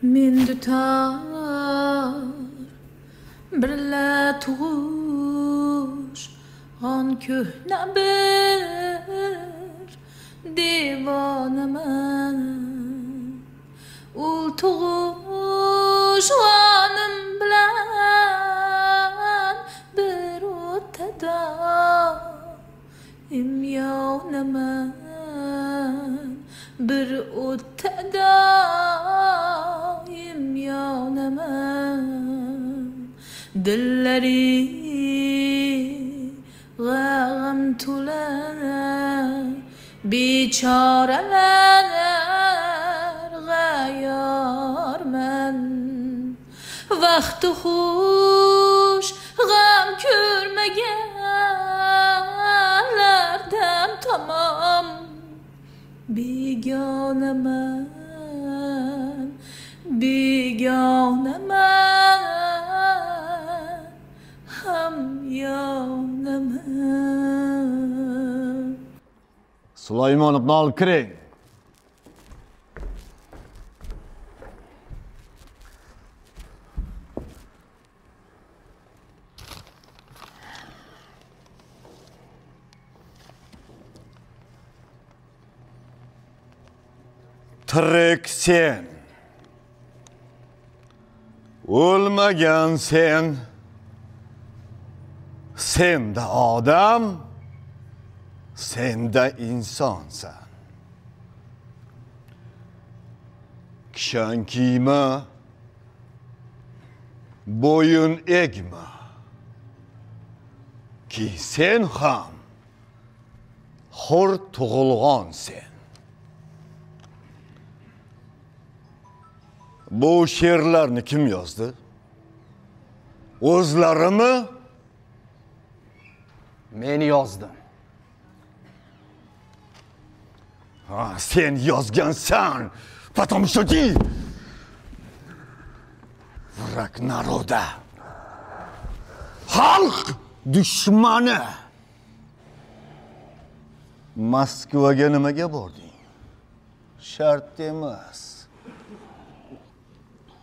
men tutar birla tug'ush g'on ko'hna bir devonaman ul tug'ush g'onim bilan bir o'tada yonaman bir o'tada yonaman dillari g'am to'lar bechoralar g'ayorman vaqti xush g'am ko'rmaganlardan tamom begonaman hamyonaman. Sulaymon ibn al-Kiring. Tirik sen, o'lmagan sen, senda odam, senda insonsan. Kishan kiyma, bo'yin egma, ki sen ham hur tug'ilgan sen. Bu she'rlarni kim yozdi? O'zlarimi? Men yozdim. Sen yozgansan, потому что ты враг народа. Xalq dushmani. Moskvaga nimaga bording? Shart emas.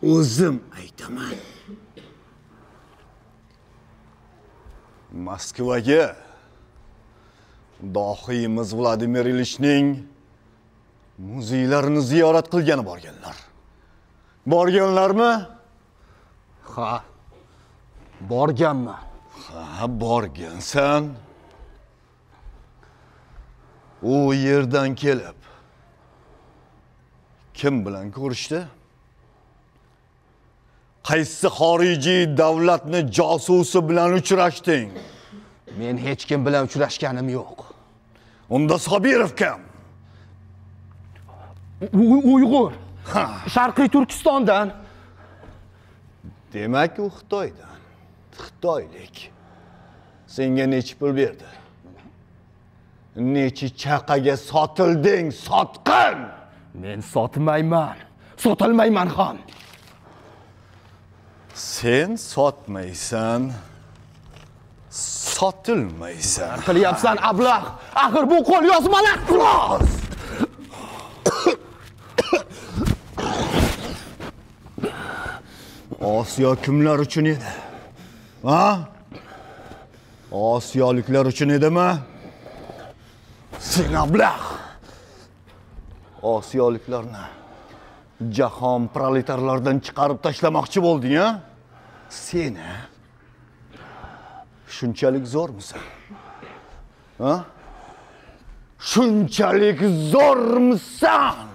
O'zim aytaman. Moskvaga dohiyimiz Vladimir Ilichning muzeylarini ziyorat qilgani borganlar. Borganlarmi? Ha, borganman. Ha, borgansan. U yerdan kelib kim bilan ko'rishdi? Qaysi xorijiy davlatni josusi bilan uchrashding? Men hech kim bilan uchrashganim yo'q. Unda Sobirov kim? Uyg'ur. Sharqiy Turkistondan. Demak, u Xitoydan. Xitoylik. Senga necha pul berdi? Necha chaqaga sotilding, sotqin? Men sotmayman. Sotilmayman ham. Sen sotmaysan, sotilmaysan. Qilyapsan ablah. Axir bu qo'l yozmalar. Osiyo kimlar uchun edi? Ha? Osiyoliklar uchun edimi? Sen ablah. Osiyoliklarni jahon proletarlardan chiqarib tashlamoqchi bo'lding, ha? Sen shunchalik zo'rmisan? Ha? Shunchalik zo'rmisan?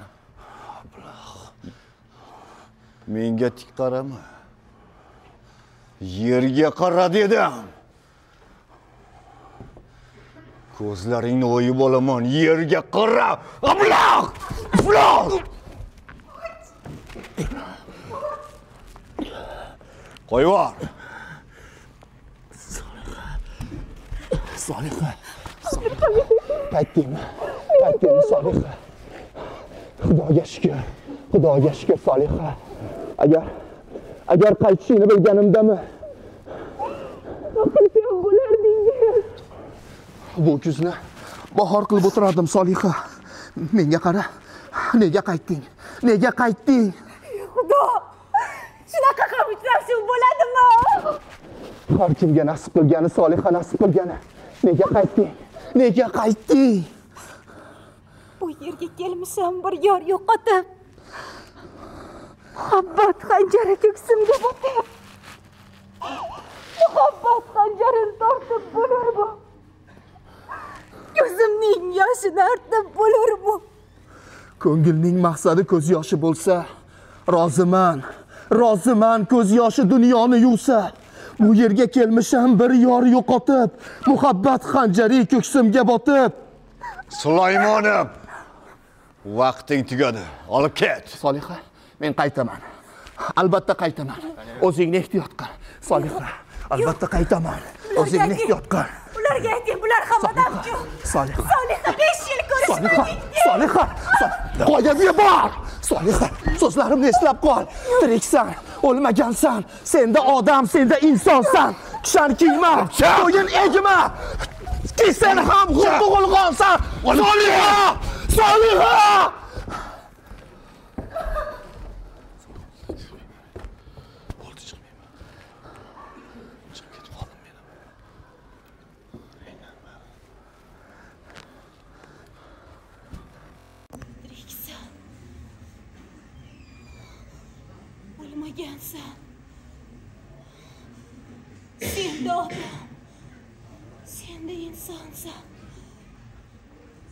Menga tik qarama. Yerga qara dedim. Ko'zlaringni o'yib olaman, yerga qara. Ablah! Ablah! Qo'yvar. Solixa. Qaytdingmi? Solixa. Xudoga shukr. Solixa. Agar qaytishingni bilganimdami? Qilsam bo'lardingiz. Bu kuzni bahor qilib o'tirardim, Solixa. Menga qara. Nega qaytding? Xudo bu? Shunaqa ham uchrashuv bo'ladimi? Har kimga nasib qilgani, Soliha nasib qilgani. Nega qaytding? Nega qaytding? Bu yerga kelmisham bir yor yo'qotib. Muhabbat xanjari ko'ksimga botib. Muhabbat xanjarini tortib bo'larmi? Ko'zimning yoshini artib bo'larmi? Ko'ngilning maqsadi ko'z yoshi bo'lsa, roziman. Roziman ko'z yoshi dunyoni yuvsa. Bu yerga kelmisham bir yor yo'qotib, muhabbat xanjari ko'ksimga botib. Sulaymonov, vaqting tugadi. Olib ket. Soliha, men qaytaman. Albatta qaytaman. O'zingni ehtiyot qil. Soliha, albatta qaytaman. O'zingni ehtiyot qil. Ularga ayting, bular ham odamku. Soliha. Soliha 5 yil ko'rishmadik. Soliha. Qo'yib bor. Soliha, so'zlarimni eslab qol. Tiriksan, o'lmagansan. Senda odam, senda insonsan. Kishan kiyma, qo'yin egma. Ki sen ham xuddi g'olg'onsan. Soliha! Soliha! O'lmagansan. Senda odam, senda insonsan.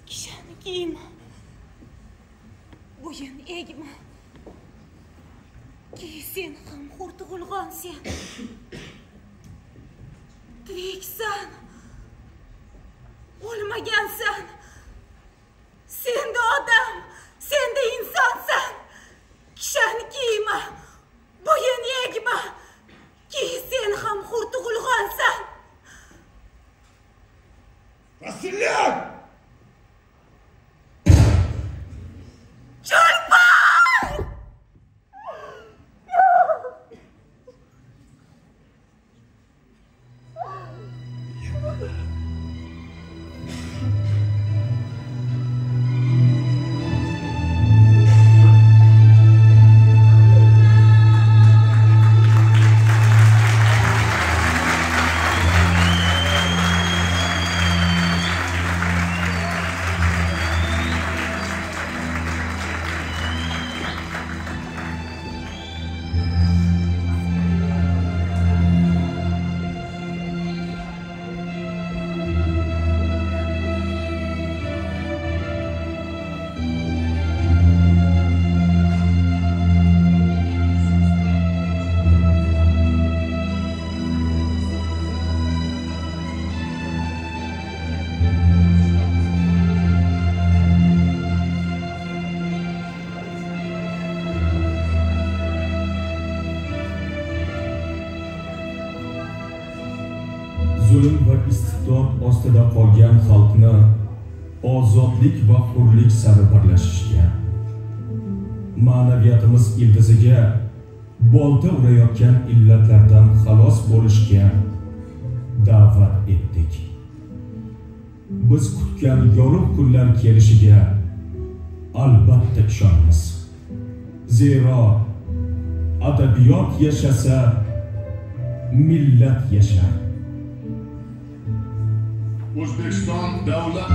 Kishani kiyma, bo'yin egma. Ki sen ham xurdi g'ulg'onsan. Tiriksan, o'lmagansan. Senda odam, senda insonsan. Kishani kiyma, bo'yin egma. Ki sen ham xurdi g'ulg'onsan. Rasululloh! Cho'lpon! zulm va istibdod ostida qolgan xalqni ozodlik va hurlik sari birlashishga, ma'naviyatimiz ildiziga bolta urayotgan illatlardan xalos bo'lishga da'vat etdik. Biz kutgan yorug' kunlar kelishiga albatta ishonamiz. Zero adabiyot yashasa, millat yashar. O'zbekiston davlat